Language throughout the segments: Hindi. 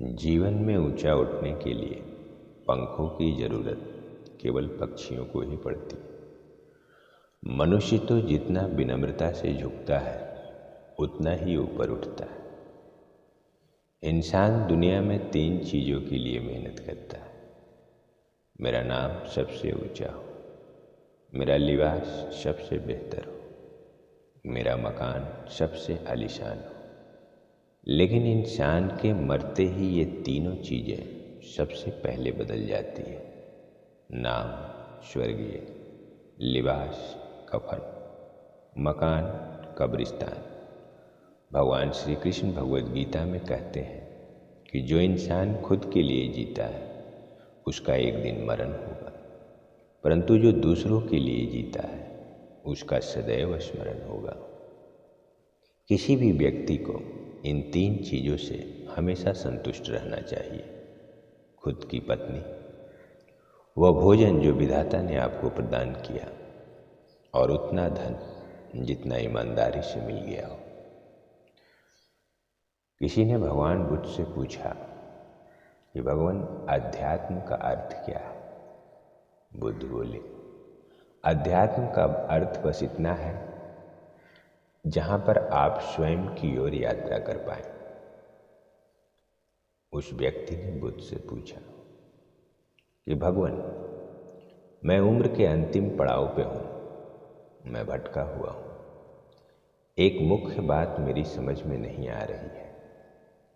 जीवन में ऊंचा उठने के लिए पंखों की जरूरत केवल पक्षियों को ही पड़ती है। मनुष्य तो जितना विनम्रता से झुकता है उतना ही ऊपर उठता है। इंसान दुनिया में 3 चीज़ों के लिए मेहनत करता है। मेरा नाम सबसे ऊंचा हो, मेरा लिबास सबसे बेहतर हो, मेरा मकान सबसे आलीशान हो। लेकिन इंसान के मरते ही ये तीनों चीज़ें सबसे पहले बदल जाती है। नाम स्वर्गीय, लिबास कफन, मकान कब्रिस्तान। भगवान श्री कृष्ण भगवद गीता में कहते हैं कि जो इंसान खुद के लिए जीता है उसका एक दिन मरण होगा, परंतु जो दूसरों के लिए जीता है उसका सदैव स्मरण होगा। किसी भी व्यक्ति को इन 3 चीज़ों से हमेशा संतुष्ट रहना चाहिए। खुद की पत्नी, वह भोजन जो विधाता ने आपको प्रदान किया, और उतना धन जितना ईमानदारी से मिल गया हो। किसी ने भगवान बुद्ध से पूछा कि भगवान अध्यात्म का अर्थ क्या है। बुद्ध बोले, अध्यात्म का अर्थ बस इतना है जहाँ पर आप स्वयं की ओर यात्रा कर पाए। उस व्यक्ति ने बुद्ध से पूछा कि भगवान, मैं उम्र के अंतिम पड़ाव पे हूँ, मैं भटका हुआ हूँ। एक मुख्य बात मेरी समझ में नहीं आ रही है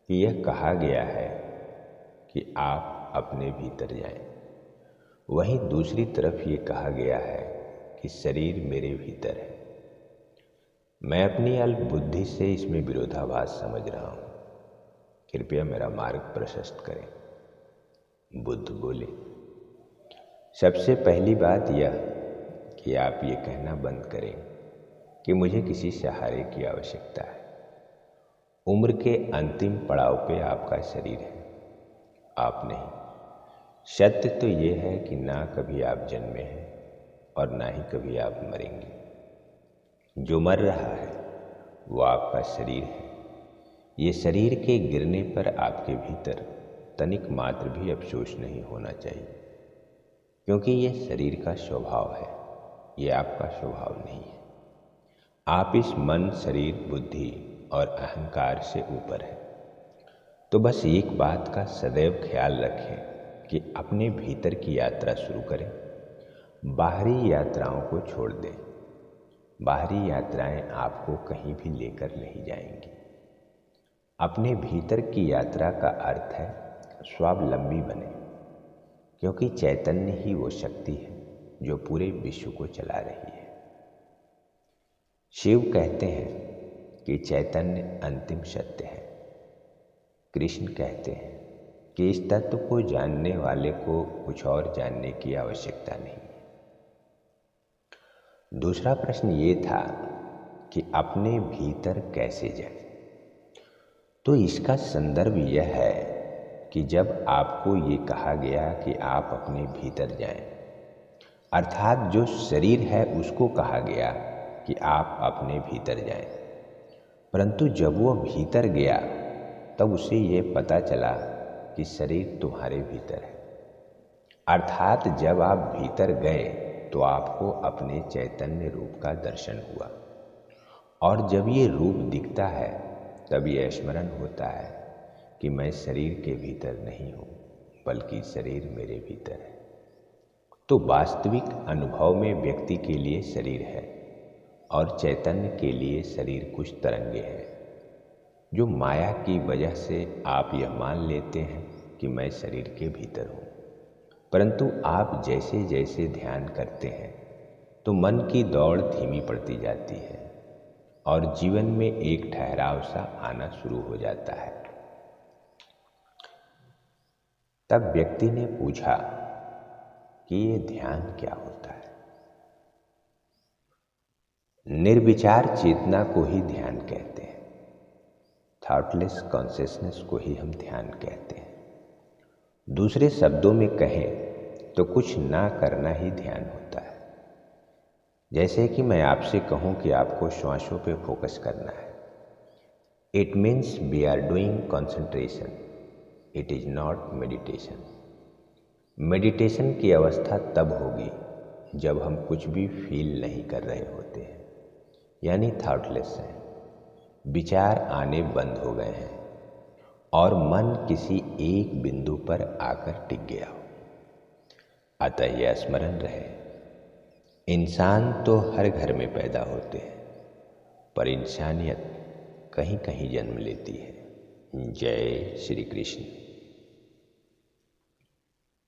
कि यह कहा गया है कि आप अपने भीतर जाएं, वहीं दूसरी तरफ ये कहा गया है कि शरीर मेरे भीतर है। मैं अपनी अल्प बुद्धि से इसमें विरोधाभास समझ रहा हूँ, कृपया मेरा मार्ग प्रशस्त करें। बुद्ध बोले, सबसे पहली बात यह कि आप ये कहना बंद करें कि मुझे किसी सहारे की आवश्यकता है। उम्र के अंतिम पड़ाव पे आपका शरीर है, आप नहीं। सत्य तो ये है कि ना कभी आप जन्मे हैं और ना ही कभी आप मरेंगे। जो मर रहा है वो आपका शरीर है। ये शरीर के गिरने पर आपके भीतर तनिक मात्र भी अफसोस नहीं होना चाहिए, क्योंकि ये शरीर का स्वभाव है, ये आपका स्वभाव नहीं है। आप इस मन, शरीर, बुद्धि और अहंकार से ऊपर हैं। तो बस एक बात का सदैव ख्याल रखें कि अपने भीतर की यात्रा शुरू करें, बाहरी यात्राओं को छोड़ दें। बाहरी यात्राएं आपको कहीं भी लेकर नहीं जाएंगी। अपने भीतर की यात्रा का अर्थ है स्वावलंबी बने, क्योंकि चैतन्य ही वो शक्ति है जो पूरे विश्व को चला रही है। शिव कहते हैं कि चैतन्य अंतिम सत्य है। कृष्ण कहते हैं कि इस तत्व को जानने वाले को कुछ और जानने की आवश्यकता नहीं है। दूसरा प्रश्न ये था कि अपने भीतर कैसे जाएं। तो इसका संदर्भ यह है कि जब आपको ये कहा गया कि आप अपने भीतर जाएं, अर्थात जो शरीर है उसको कहा गया कि आप अपने भीतर जाएं, परंतु जब वो भीतर गया तब उसे ये पता चला कि शरीर तुम्हारे भीतर है। अर्थात जब आप भीतर गए तो आपको अपने चैतन्य रूप का दर्शन हुआ, और जब ये रूप दिखता है तब ये स्मरण होता है कि मैं शरीर के भीतर नहीं हूँ, बल्कि शरीर मेरे भीतर है। तो वास्तविक अनुभव में व्यक्ति के लिए शरीर है और चैतन्य के लिए शरीर कुछ तरंगे हैं। जो माया की वजह से आप यह मान लेते हैं कि मैं शरीर के भीतर हूँ, परंतु आप जैसे जैसे ध्यान करते हैं तो मन की दौड़ धीमी पड़ती जाती है और जीवन में एक ठहराव सा आना शुरू हो जाता है। तब व्यक्ति ने पूछा कि ये ध्यान क्या होता है। निर्विचार चेतना को ही ध्यान कहते हैं। थॉटलेस कॉन्शियसनेस को ही हम ध्यान कहते हैं। दूसरे शब्दों में कहें तो कुछ ना करना ही ध्यान होता है। जैसे कि मैं आपसे कहूं कि आपको श्वासों पे फोकस करना है, it means we are doing concentration. It is not meditation. Meditation की अवस्था तब होगी जब हम कुछ भी फील नहीं कर रहे होते हैं, यानी थॉटलेस हैं, विचार आने बंद हो गए हैं और मन किसी एक बिंदु पर आकर टिक गया हो। अतः यह स्मरण रहे, इंसान तो हर घर में पैदा होते हैं, पर इंसानियत कहीं कहीं जन्म लेती है। जय श्री कृष्ण।